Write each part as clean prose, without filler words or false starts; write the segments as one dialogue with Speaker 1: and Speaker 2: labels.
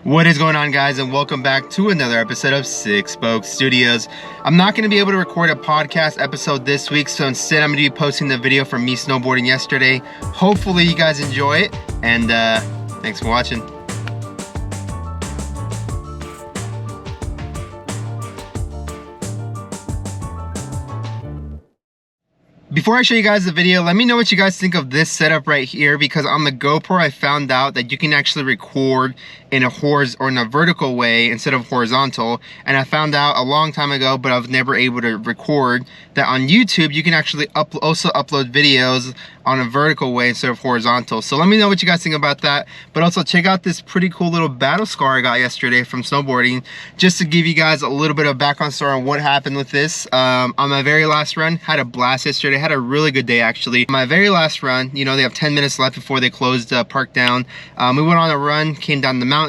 Speaker 1: What is going on, guys, and welcome back to another episode of Six Spoke Studios. I'm not going to be able to record a podcast episode this week, so instead I'm going to be posting the video from me snowboarding yesterday. Hopefully you guys enjoy it, and thanks for watching. Before I show you guys the video, let me know what you guys think of this setup right here, because on the GoPro I found out that you can actually record in a vertical way instead of horizontal, and I found out a long time ago, but I was never able to record that on YouTube you can actually also upload videos on a vertical way instead of horizontal. So let me know what you guys think about that, but also check out this pretty cool little battle scar I got yesterday from snowboarding, just to give you guys a little bit of background story on what happened with this. On my very last run, had a blast yesterday, had a really good day actually. My very last run, you know, they have 10 minutes left before they closed the park down. We went on a run, came down the mountain,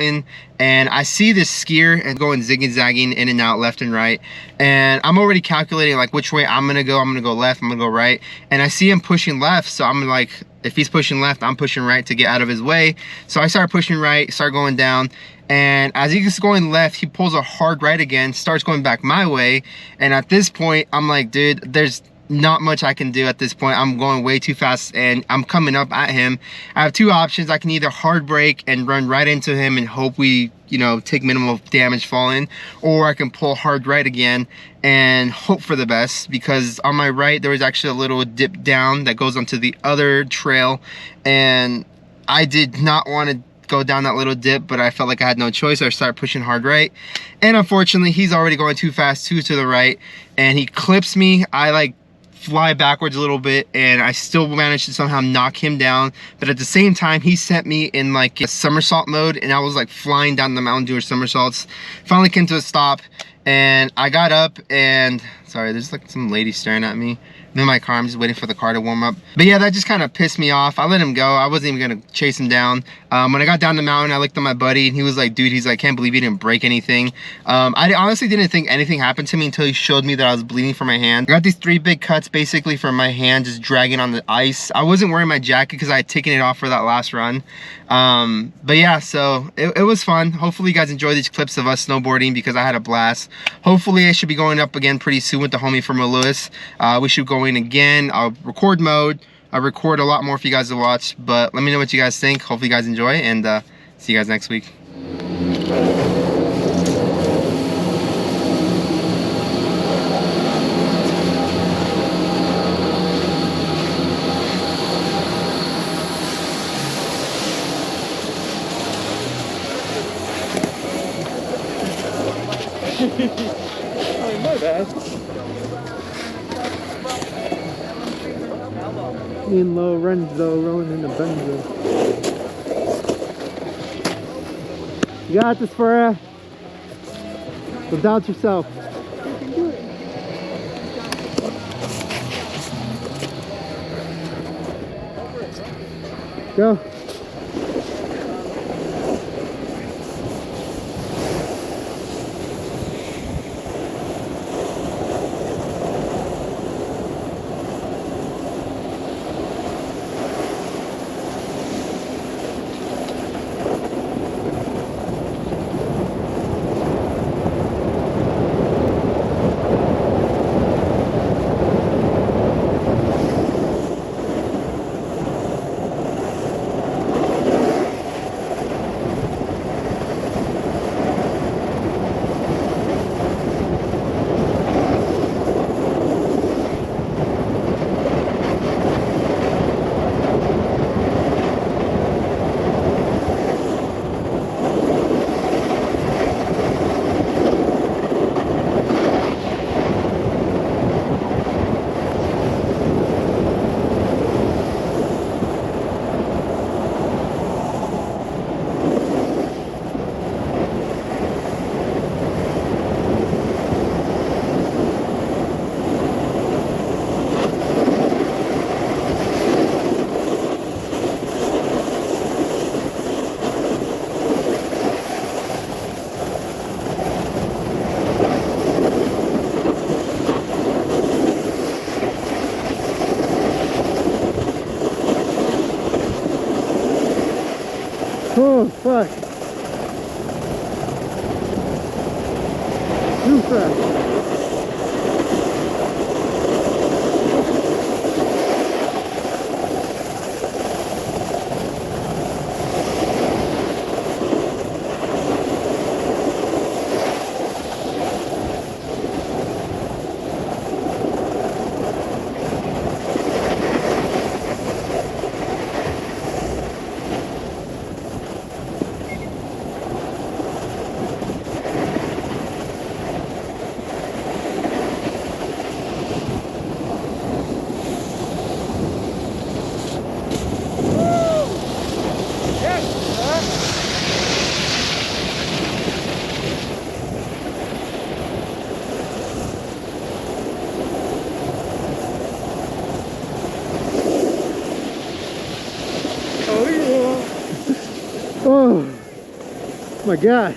Speaker 1: and I see this skier and going zigzagging in and out left and right, and I'm already calculating like which way I'm gonna go. I'm gonna go left, I'm gonna go right, and I see him pushing left, so I'm like, if he's pushing left, I'm pushing right to get out of his way. So I start pushing right, start going down, and as he's going left, he pulls a hard right again, starts going back my way, and at this point I'm like, dude, there's not much I can do at this point. I'm going way too fast and I'm coming up at him. I have two options. I can either hard brake and run right into him and hope we, you know, take minimal damage falling, or I can pull hard right again and hope for the best, because on my right there was actually a little dip down that goes onto the other trail, and I did not want to go down that little dip, but I felt like I had no choice. So I started pushing hard right, and unfortunately he's already going too fast to the right, and he clips me. I like fly backwards a little bit, and I still managed to somehow knock him down, but at the same time he sent me in like a somersault mode, and I was like flying down the mountain doing somersaults. Finally came to a stop, and I got up, and sorry, there's like some lady staring at me. I'm in my car, I'm just waiting for the car to warm up. But yeah, that just kind of pissed me off. I let him go. I wasn't even gonna chase him down. When I got down the mountain, I looked at my buddy, and he was like, dude, he's like, can't believe he didn't break anything. I honestly didn't think anything happened to me until he showed me that I was bleeding from my hand. I got these 3 big cuts basically from my hand just dragging on the ice. I wasn't wearing my jacket because I had taken it off for that last run. But yeah, so it was fun. Hopefully you guys enjoy these clips of us snowboarding, because I had a blast. Hopefully I should be going up again pretty soon with the homie from Lewis. We should go in again. I'll record mode. I'll record a lot more for you guys to watch, but let me know what you guys think. Hopefully you guys enjoy, and see you guys next week.
Speaker 2: Oh, my bad. In Lorenzo, rolling in the Benzo. You got this, Farah. Don't doubt yourself. You can do it. Go. Too fast. Oh my God.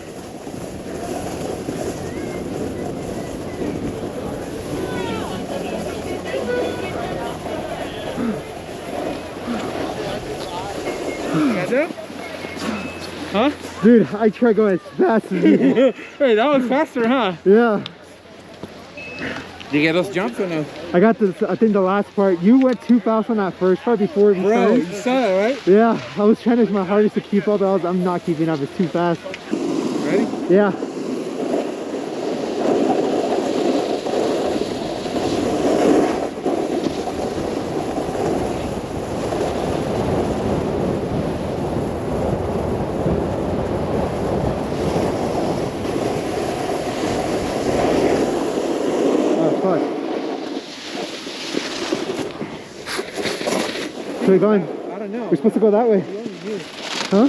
Speaker 3: Huh?
Speaker 2: Dude, I tried going as fast as you.
Speaker 3: Hey, that was faster, huh?
Speaker 2: Yeah.
Speaker 3: Did you get those jumps or no?
Speaker 2: I got this, I think the last part. You went too fast on that first part before we
Speaker 3: Bro,
Speaker 2: started.
Speaker 3: you saw that, right?
Speaker 2: Yeah, I was trying to do my hardest to keep up, but I'm not keeping up. It's too fast.
Speaker 3: Ready?
Speaker 2: Yeah. Oh, fuck. Where are we going?
Speaker 3: I don't know.
Speaker 2: We're supposed to go that way. Huh?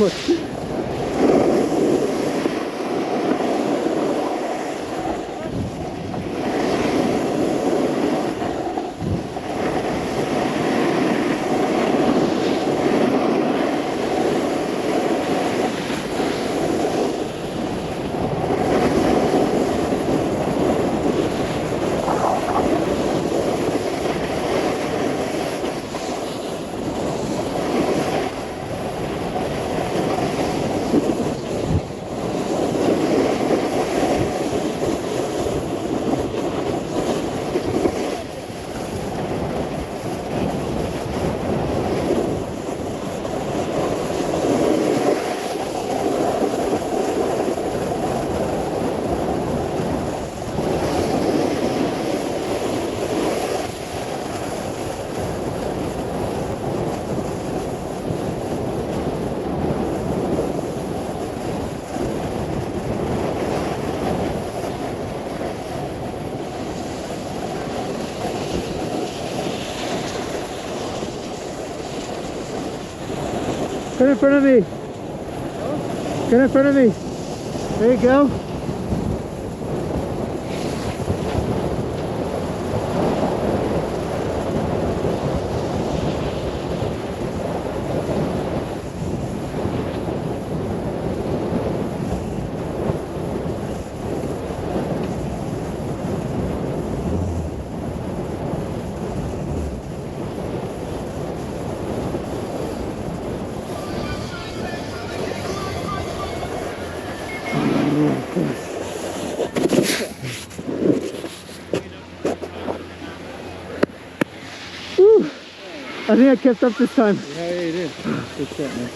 Speaker 2: Look. Get in front of me. Get in front of me. There you go. Woo. I think I kept up this time.
Speaker 3: Yeah, you did. Good shot, man.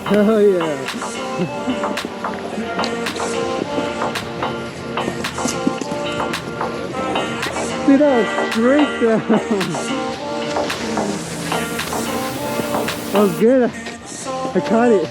Speaker 2: Oh yeah. Dude, that was straight down. That was good. I caught it.